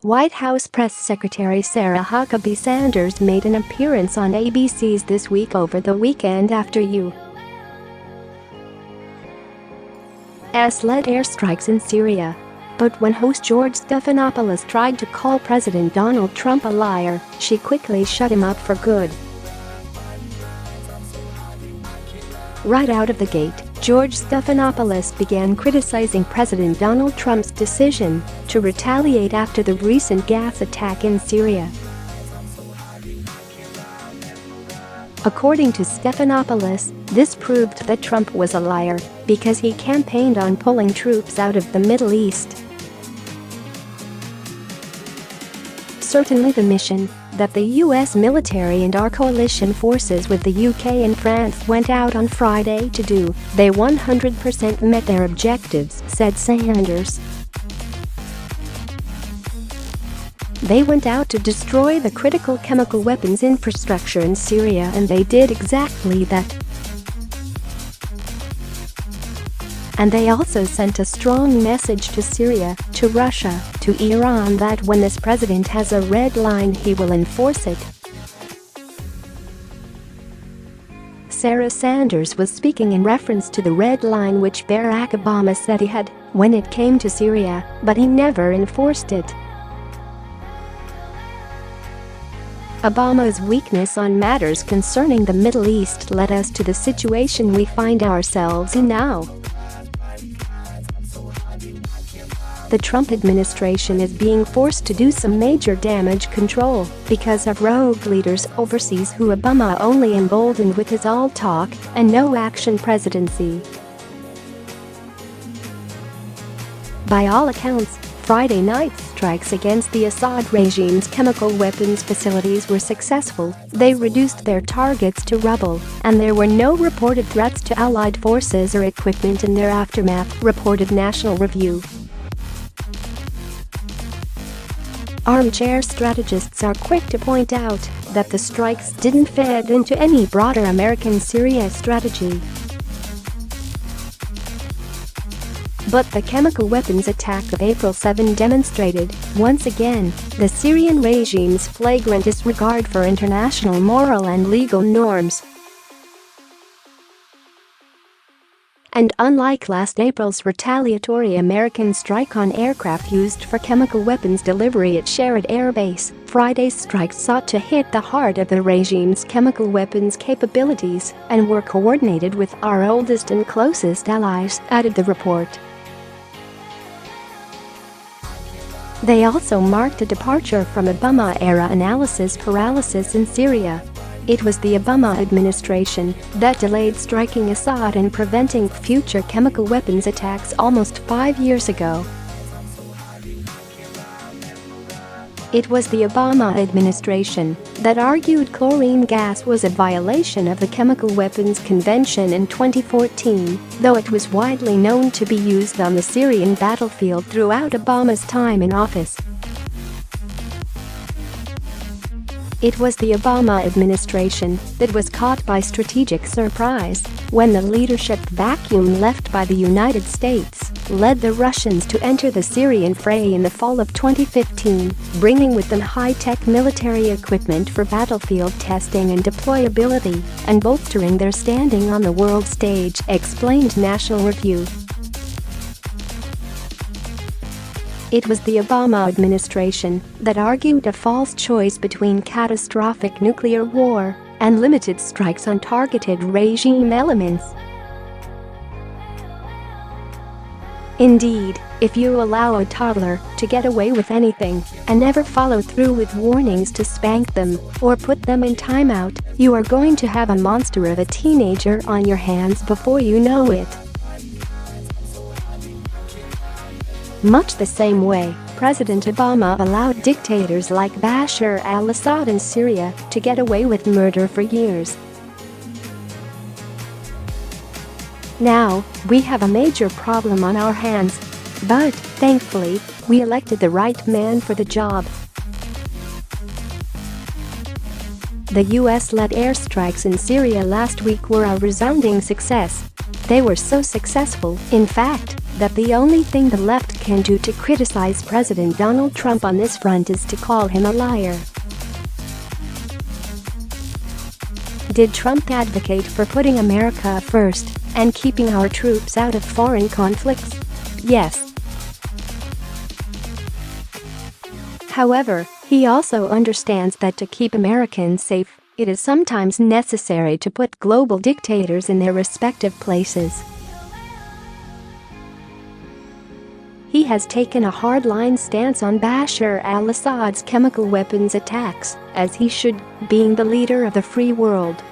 White House Press Secretary Sarah Huckabee Sanders made an appearance on ABC's This Week over the weekend after U.S.-led airstrikes in Syria. But when host George Stephanopoulos tried to call President Donald Trump a liar, she quickly shut him up for good. Right out of the gate, George Stephanopoulos began criticizing President Donald Trump's decision to retaliate after the recent gas attack in Syria. According to Stephanopoulos, this proved that Trump was a liar because he campaigned on pulling troops out of the Middle East. Certainly the mission that the U.S. military and our coalition forces with the UK and France went out on Friday to do, they 100% met their objectives, said Sanders. They went out to destroy the critical chemical weapons infrastructure in Syria, and they did exactly that. And they also sent a strong message to Syria, to Russia, to Iran that when this president has a red line, he will enforce it. Sarah Sanders was speaking in reference to the red line which Barack Obama said he had when it came to Syria, but he never enforced it. Obama's weakness on matters concerning the Middle East led us to the situation we find ourselves in now. The Trump administration is being forced to do some major damage control because of rogue leaders overseas who Obama only emboldened with his all-talk and no-action presidency. By all accounts, Friday night's strikes against the Assad regime's chemical weapons facilities were successful. They reduced their targets to rubble, and there were no reported threats to Allied forces or equipment in their aftermath, reported National Review. Armchair strategists are quick to point out that the strikes didn't fit into any broader American Syria strategy. But the chemical weapons attack of April 7 demonstrated, once again, the Syrian regime's flagrant disregard for international moral and legal norms. And unlike last April's retaliatory American strike on aircraft used for chemical weapons delivery at Shared Air Base, Friday's strikes sought to hit the heart of the regime's chemical weapons capabilities and were coordinated with our oldest and closest allies, added the report. They also marked a departure from Obama-era analysis paralysis in Syria. It was the Obama administration that delayed striking Assad and preventing future chemical weapons attacks almost 5 years ago. It was the Obama administration that argued chlorine gas was a violation of the Chemical Weapons Convention in 2014, though it was widely known to be used on the Syrian battlefield throughout Obama's time in office. It was the Obama administration that was caught by strategic surprise when the leadership vacuum left by the United States led the Russians to enter the Syrian fray in the fall of 2015, bringing with them high-tech military equipment for battlefield testing and deployability, and bolstering their standing on the world stage, explained National Review. It was the Obama administration that argued a false choice between catastrophic nuclear war and limited strikes on targeted regime elements. Indeed, if you allow a toddler to get away with anything and never follow through with warnings to spank them or put them in timeout, you are going to have a monster of a teenager on your hands before you know it. Much the same way, President Obama allowed dictators like Bashar al-Assad in Syria to get away with murder for years. Now, we have a major problem on our hands. But, thankfully, we elected the right man for the job. The US-led airstrikes in Syria last week were a resounding success. They were so successful, in fact, that the only thing the left can do to criticize President Donald Trump on this front is to call him a liar. Did Trump advocate for putting America first and keeping our troops out of foreign conflicts? Yes. However, he also understands that to keep Americans safe, it is sometimes necessary to put global dictators in their respective places. He has taken a hardline stance on Bashar al-Assad's chemical weapons attacks, as he should, being the leader of the free world.